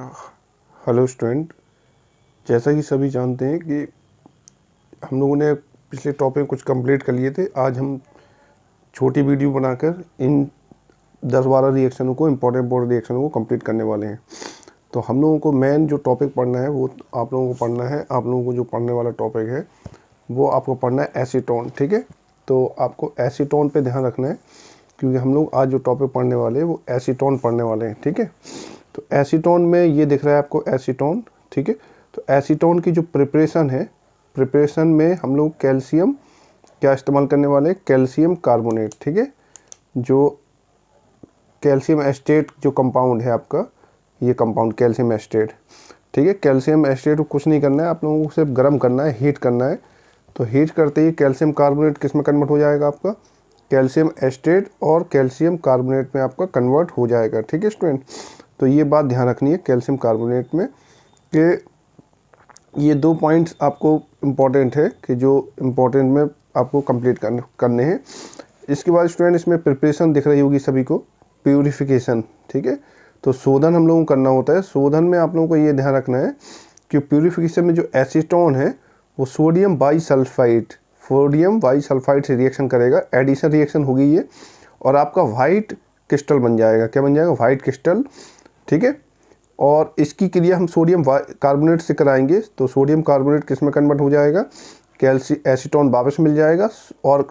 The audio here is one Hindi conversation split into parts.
हेलो स्टूडेंट, जैसा कि सभी जानते हैं कि हम लोगों ने पिछले टॉपिक कुछ कंप्लीट कर लिए थे। आज हम छोटी वीडियो बनाकर इन 10-12 रिएक्शनों को, इम्पोर्टेंट बोर्ड रिएक्शनों को कंप्लीट करने वाले हैं। तो हम लोगों को मेन जो टॉपिक पढ़ना है वो आप लोगों को पढ़ना है। आप लोगों को जो पढ़ने वाला टॉपिक है वो आपको पढ़ना है एसीटोन। ठीक है, तो आपको एसीटोन पे ध्यान रखना है क्योंकि हम लोग आज जो टॉपिक पढ़ने वाले हैं वो एसीटोन पढ़ने वाले हैं। ठीक है, तो एसीटोन में ये दिख रहा है आपको एसीटोन। ठीक है, तो एसीटोन की जो प्रिपरेशन है, प्रिपरेशन में हम लोग कैल्शियम क्या इस्तेमाल करने वाले हैं, कैल्शियम कार्बोनेट। ठीक है, जो कैल्शियम एस्टेट जो कंपाउंड है आपका, ये कंपाउंड कैल्शियम एस्टेट। ठीक है, कैल्शियम एस्टेट को कुछ नहीं करना है, आप लोगों को सिर्फ गर्म करना है, हीट करना है। तो हीट करते ही कैल्शियम कार्बोनेट किस में कन्वर्ट हो जाएगा, आपका कैल्शियम एस्टेट और कैल्शियम कार्बोनेट में आपका कन्वर्ट हो जाएगा। ठीक है स्टूडेंट, तो ये बात ध्यान रखनी है कैल्शियम कार्बोनेट में कि ये दो पॉइंट्स आपको इम्पॉर्टेंट है कि जो इम्पॉर्टेंट में आपको कंप्लीट करने हैं। इसके बाद स्टूडेंट इसमें प्रिपरेशन दिख रही होगी सभी को, प्यूरिफिकेशन। ठीक है, तो शोधन हम लोगों को करना होता है। शोधन में आप लोगों को ये ध्यान रखना है कि प्यूरिफिकेशन में जो एसीटोन है वो सोडियम बाईसल्फाइड से रिएक्शन करेगा, एडिशन रिएक्शन होगी ये, और आपका वाइट क्रिस्टल बन जाएगा। क्या बन जाएगा, वाइट क्रिस्टल। ठीक है, और इसकी क्रिया हम सोडियम कार्बोनेट से कराएंगे तो सोडियम कार्बोनेट किस में कन्वर्ट हो जाएगा, एसीटोन वापस मिल जाएगा और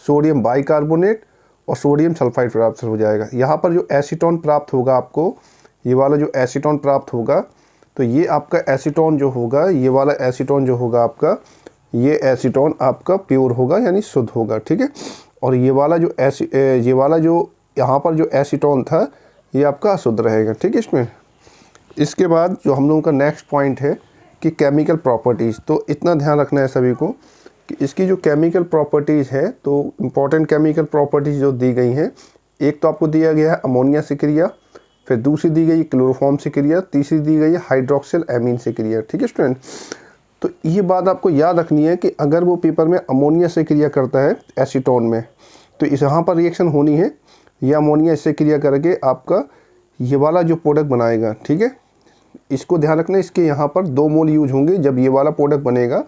सोडियम बाइकार्बोनेट और सोडियम सल्फाइड प्राप्त हो जाएगा। यहाँ पर जो एसीटोन प्राप्त होगा आपको, ये वाला जो एसीटोन प्राप्त होगा, तो ये आपका एसीटोन जो होगा, ये वाला एसीटोन जो होगा आपका, ये एसीटोन आपका प्योर होगा यानी शुद्ध होगा। ठीक है, और ये वाला जो यहाँ पर जो एसीटोन था ये आपका अशुद्ध रहेगा। ठीक है इसमें। इसके बाद जो हम लोगों का नेक्स्ट पॉइंट है कि केमिकल प्रॉपर्टीज़, तो इतना ध्यान रखना है सभी को कि इसकी जो केमिकल प्रॉपर्टीज़ है, तो इम्पॉर्टेंट केमिकल प्रॉपर्टीज़ जो दी गई हैं, एक तो आपको दिया गया है अमोनिया से क्रिया, फिर दूसरी दी गई क्लोरोफॉर्म से क्रिया, तीसरी दी गई है हाइड्रोक्सिल एमीन से क्रिया। ठीक है स्टूडेंट, तो ये बात आपको याद रखनी है कि अगर वो पेपर में अमोनिया से क्रिया करता है एसीटोन में, तो इस यहाँ पर रिएक्शन होनी है, यह अमोनिया इससे क्रिया करके आपका ये वाला जो प्रोडक्ट बनाएगा। ठीक है, इसको ध्यान रखना है, इसके यहाँ पर 2 मोल यूज होंगे जब ये वाला प्रोडक्ट बनेगा।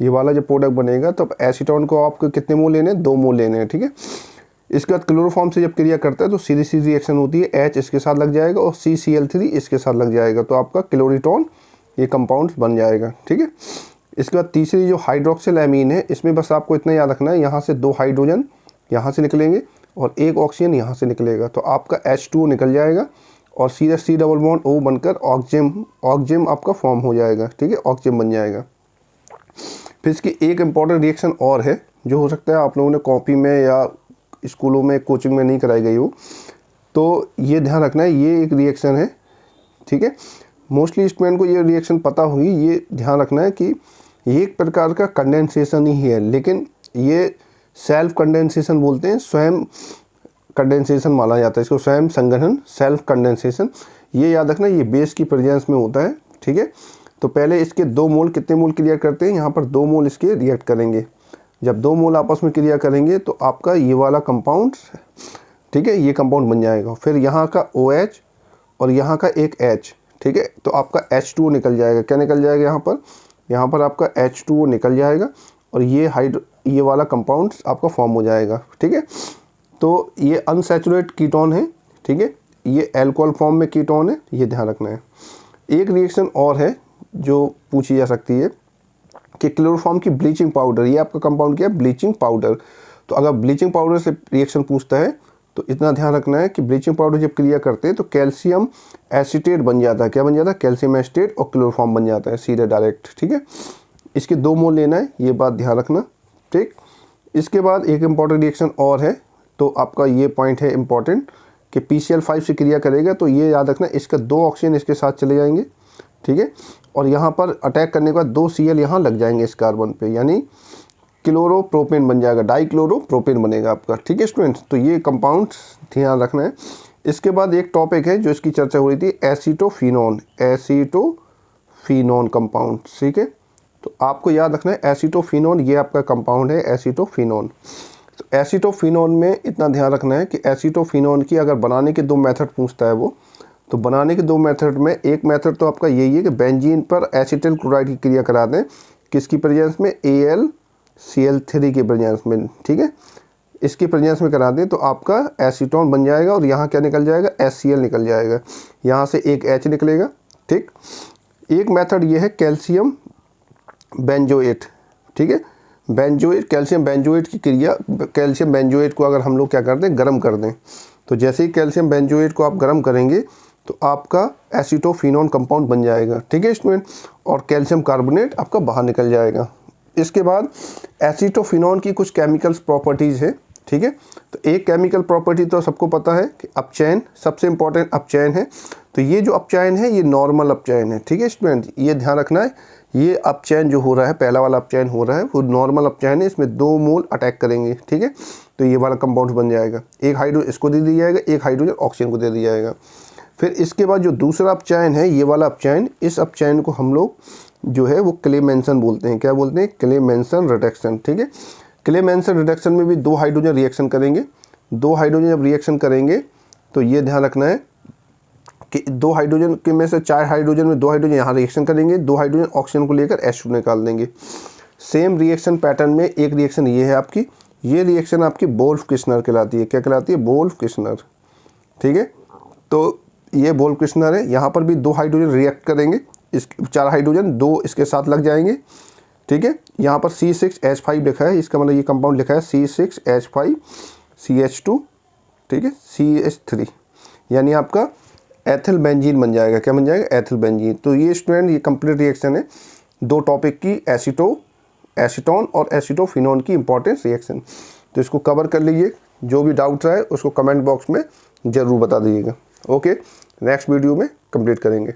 ये वाला जब प्रोडक्ट बनेगा तब एसीटोन को आपको कितने मोल लेने हैं, 2 मोल लेने हैं। ठीक है, इसके बाद क्लोरोफॉर्म से जब क्रिया करता है तो सीधी सीधी रिएक्शन होती है, H इसके साथ लग जाएगा और CCl3 इसके साथ लग जाएगा, तो आपका क्लोरीटोन ये कंपाउंड्स बन जाएगा। ठीक है, इसके बाद तीसरी जो हाइड्रोक्सिल एमीन है, इसमें बस आपको इतना याद रखना है, यहाँ से 2 हाइड्रोजन यहाँ से निकलेंगे और 1 ऑक्सीजन यहाँ से निकलेगा, तो आपका H2O निकल जाएगा और सीधा C डबल बॉन्ड O बनकर ऑक्जेम आपका फॉर्म हो जाएगा। ठीक है, ऑक्जेम बन जाएगा। फिर इसकी एक इम्पॉर्टेंट रिएक्शन और है जो हो सकता है आप लोगों ने कॉपी में या स्कूलों में कोचिंग में नहीं कराई गई हो, तो ये ध्यान रखना है, ये एक रिएक्शन है। ठीक है, मोस्टली स्टूडेंट को ये रिएक्शन पता होगी। ये ध्यान रखना है कि ये एक प्रकार का कंडेंसेशन ही है, लेकिन ये सेल्फ कंडेंसेशन बोलते हैं, स्वयं कंडेंसेशन माना जाता है इसको, स्वयं संघनन, सेल्फ कंडेंसेशन। ये याद रखना, ये बेस की प्रेजेंस में होता है। ठीक है, तो पहले इसके 2 मोल कितने मोल क्रिया करते हैं, यहाँ पर 2 मोल इसके रिएक्ट करेंगे। जब 2 मोल आपस में क्रिया करेंगे तो आपका ये वाला कंपाउंड, ठीक है, ये कंपाउंड बन जाएगा। फिर यहाँ का OH और यहाँ का एक H। ठीक है, तो आपका H2O निकल जाएगा। क्या निकल जाएगा, यहाँ पर आपका H2O निकल जाएगा और ये वाला कंपाउंड आपका फॉर्म हो जाएगा। ठीक है, तो ये अनसैचुरेट कीटोन है। ठीक है, ये अल्कोहल फॉर्म में कीटोन है, ये ध्यान रखना है। एक रिएक्शन और है जो पूछी जा सकती है कि क्लोरोफॉर्म की ब्लीचिंग पाउडर, ये आपका कंपाउंड क्या है, ब्लीचिंग पाउडर। तो अगर ब्लीचिंग पाउडर से रिएक्शन पूछता है तो इतना ध्यान रखना है कि ब्लीचिंग पाउडर जब क्रिया करते हैं तो कैल्शियम एसीटेट बन जाता है। क्या बन जाता है, कैल्शियम एसीटेट, और क्लोरोफॉर्म बन जाता है सीधे डायरेक्ट। ठीक है, इसके 2 मोल लेना है, ये बात ध्यान रखना। ठीक, इसके बाद एक इम्पॉर्टेंट रिएक्शन और है, तो आपका ये पॉइंट है इम्पॉर्टेंट कि PCl5 से क्रिया करेगा, तो ये याद रखना, इसका 2 ऑक्सीजन इसके साथ चले जाएंगे। ठीक है, और यहाँ पर अटैक करने के बाद 2 Cl यहाँ लग जाएंगे इस कार्बन पे, यानी क्लोरोप्रोपेन बन जाएगा, डाइक्लोरोप्रोपेन बनेगा आपका। ठीक है स्टूडेंट्स, तो ये कंपाउंड्स ध्यान रखना है। इसके बाद एक टॉपिक है जो इसकी चर्चा हो रही थी, एसीटोफिनोन कंपाउंड। ठीक है, तो आपको याद रखना है एसीटोफिनोन, ये आपका कंपाउंड है एसीटोफिनोन। तो एसीटोफिनोन में इतना ध्यान रखना है कि एसीटोफिनोन की अगर बनाने के 2 मेथड पूछता है वो, तो बनाने के दो मेथड में, एक मेथड तो आपका यही है कि बेंजीन पर एसिटिल क्लोराइड की क्रिया करा दें, किसकी प्रेजेंस में, AlCl3 के प्रेजेंस में, ठीक है, इसकी प्रेजेंस में करा दें तो आपका एसीटोन बन जाएगा और यहाँ क्या निकल जाएगा, HCl निकल जाएगा, यहाँ से एक H निकलेगा, ठीक। एक मेथड ये है कैल्शियम बेंजोएट, ठीक है, बेंजोएट, कैल्शियम बेंजोएट की क्रिया, कैल्शियम बेंजोएट को अगर हम लोग क्या कर दें, गर्म कर दें, तो जैसे ही कैल्शियम बेंजोएट को आप गर्म करेंगे तो आपका एसीटोफिनोन कंपाउंड बन जाएगा, ठीक है स्टूडेंट, और कैल्शियम कार्बोनेट आपका बाहर निकल जाएगा। इसके बाद एसीटोफिनोन की कुछ केमिकल्स प्रॉपर्टीज़ है, ठीक है। तो एक केमिकल प्रॉपर्टी तो सबको पता है कि अपचयन, सबसे इंपॉर्टेंट अपचयन है। तो ये जो अपचयन है ये नॉर्मल अपचयन है, ठीक है स्टूडेंट, ये ध्यान रखना है, ये अपचयन जो हो रहा है, पहला वाला अपचयन हो रहा है वो नॉर्मल अपचयन है, इसमें 2 मोल अटैक करेंगे, ठीक है, तो ये वाला कंपाउंड बन जाएगा, एक हाइड्रोजन इसको दे दिया जाएगा, एक हाइड्रोजन ऑक्सीजन को दे दिया जाएगा। फिर इसके बाद जो दूसरा अपचयन है, ये वाला अपचयन, इस अपचयन को हम लोग जो है वो क्लेमेंसन बोलते हैं, क्या बोलते हैं, क्लेमेंसन रिडक्शन, ठीक है। क्लेमेंसन रिडक्शन में भी 2 हाइड्रोजन रिएक्शन करेंगे, 2 हाइड्रोजन जब रिएक्शन करेंगे तो ये ध्यान रखना है कि 2 हाइड्रोजन के में से 4 हाइड्रोजन में 2 हाइड्रोजन यहाँ रिएक्शन करेंगे, 2 हाइड्रोजन ऑक्सीजन को लेकर H2 निकाल देंगे। सेम रिएक्शन पैटर्न में एक रिएक्शन ये है आपकी, ये रिएक्शन आपकी वोल्फ-किर्चनर कहलाती है, क्या कहलाती है, वोल्फ-किर्चनर, ठीक है। तो ये वोल्फ-किर्चनर है, यहाँ पर भी 2 हाइड्रोजन रिएक्ट करेंगे, इस 4 हाइड्रोजन 2 इसके साथ लग जाएंगे, ठीक है। यहाँ पर C6H5 लिखा है, इसका मतलब ये कंपाउंड लिखा है C6H5 CH2, ठीक है, CH3, यानी आपका एथिल बेंजीन बन जाएगा, क्या बन जाएगा, एथिल बेंजीन। तो ये स्टूडेंट ये कंप्लीट रिएक्शन है 2 टॉपिक की, एसीटोन और एसीटोफिनोन की इंपॉर्टेंस रिएक्शन। तो इसको कवर कर लीजिए, जो भी डाउट रहे उसको कमेंट बॉक्स में ज़रूर बता दीजिएगा। ओके, नेक्स्ट वीडियो में कंप्लीट करेंगे।